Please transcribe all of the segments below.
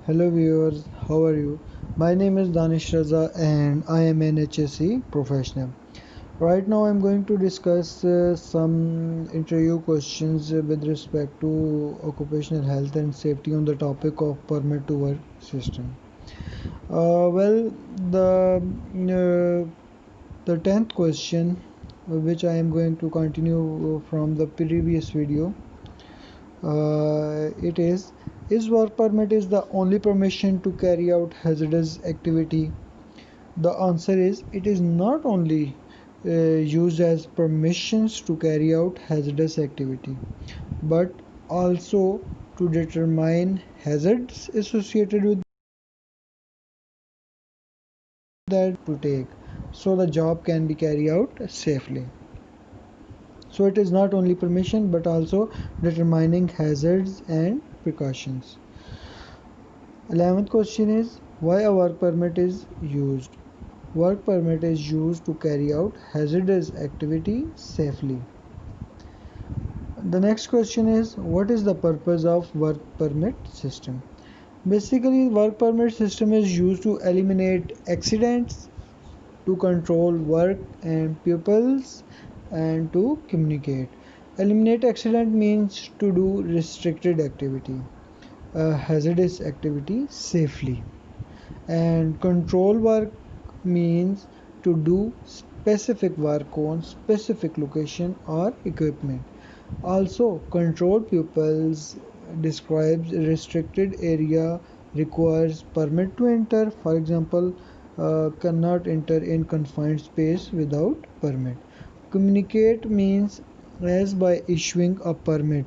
Hello viewers, how are you? My name is Danish Raza and I am an HSC professional. Right now I'm going to discuss some interview questions with respect to occupational health and safety on the topic of permit to work system. Well, the 10th question, which I am going to continue from the previous video, it is work permit is the only permission to carry out hazardous activity? The answer is it is not only used as permissions to carry out hazardous activity, but also to determine hazards associated with that to take, so the job can be carried out safely. So it is not only permission but also determining hazards and precautions. 11th question is why a work permit is used. Work permit is used to carry out hazardous activity safely. The next question is what is the purpose of work permit system? Basically, work permit system is used to eliminate accidents, to control work and pupils, and to communicate. Eliminate accident means to do restricted activity, hazardous activity safely. And control work means to do specific work on specific location or equipment. Also, controlled pupils describes restricted area, requires permit to enter. For example, cannot enter in confined space without permit. Communicate means as by issuing a permit,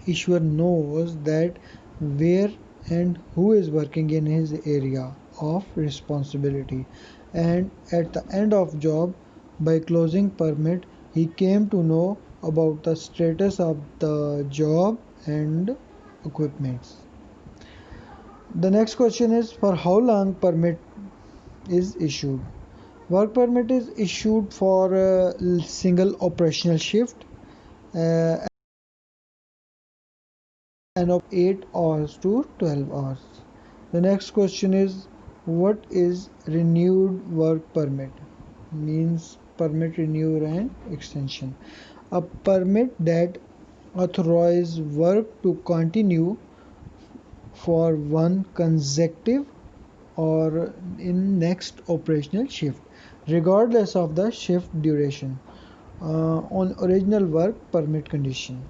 issuer knows that where and who is working in his area of responsibility, and at the end of job, by closing permit, he came to know about the status of the job and equipments. The next question is for how long permit is issued. Work permit is issued for a single operational shift, uh, and of 8 hours to 12 hours. The next question is what is renewed work permit? Means permit renewal and extension. A permit that authorizes work to continue for one consecutive or in next operational shift, regardless of the shift duration, on original work permit condition.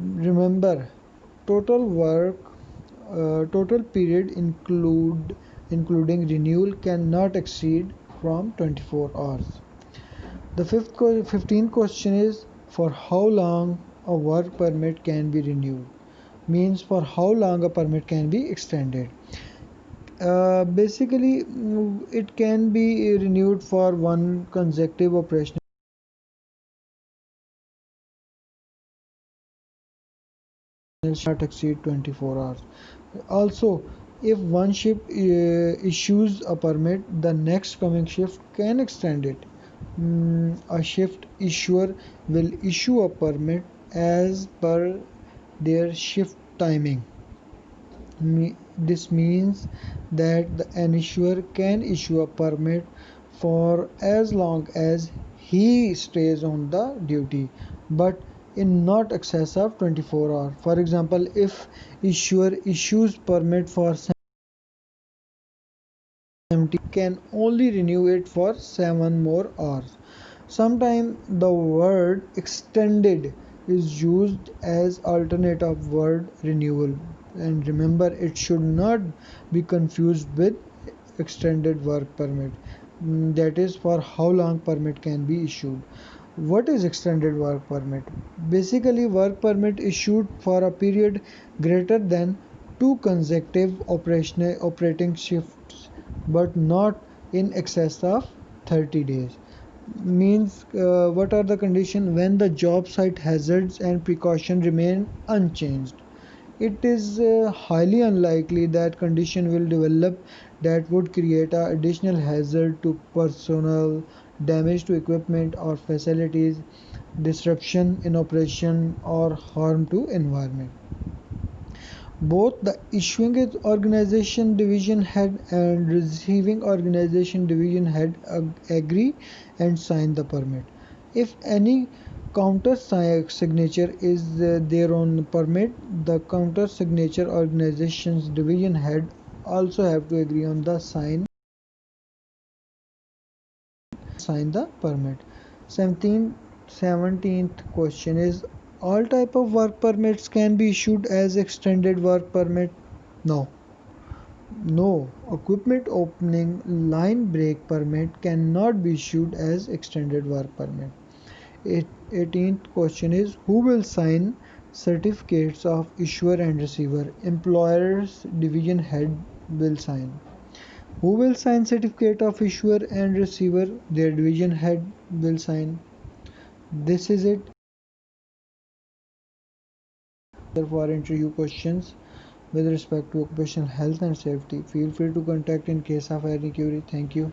Remember, total work total period including renewal cannot exceed from 24 hours. The 15th question is for how long a work permit can be renewed. Means for how long a permit can be extended. Basically, it can be renewed for one consecutive operational not exceed 24 hours. Also, if one shift issues a permit, the next coming shift can extend it. A shift issuer will issue a permit as per their shift timing. This means that an issuer can issue a permit for as long as he stays on the duty, but in not excess of 24 hours. For example, if issuer issues permit for 70, can only renew it for 7 more hours. Sometimes the word extended is used as alternative word renewal, and remember it should not be confused with extended work permit. That is for how long permit can be issued. What is extended work permit? Basically, work permit issued for a period greater than two consecutive operating shifts, but not in excess of 30 days. Means what are the conditions when the job site hazards and precaution remain unchanged? It is highly unlikely that condition will develop that would create an additional hazard to personnel, damage to equipment or facilities, disruption in operation or harm to environment. Both the issuing organization division head and receiving organization division head agree and sign the permit. If any counter signature is there on the permit, the counter signature organization's division head also have to agree on the sign the permit. 17th question is, all type of work permits can be issued as extended work permit? No. No, equipment opening line break permit cannot be issued as extended work permit. 18th question is, who will sign certificates of issuer and receiver? Employer's division head will sign. Who will sign certificate of issuer and receiver? Their division head will sign. This is it for interview questions with respect to occupational health and safety. Feel free to contact in case of any query. Thank you.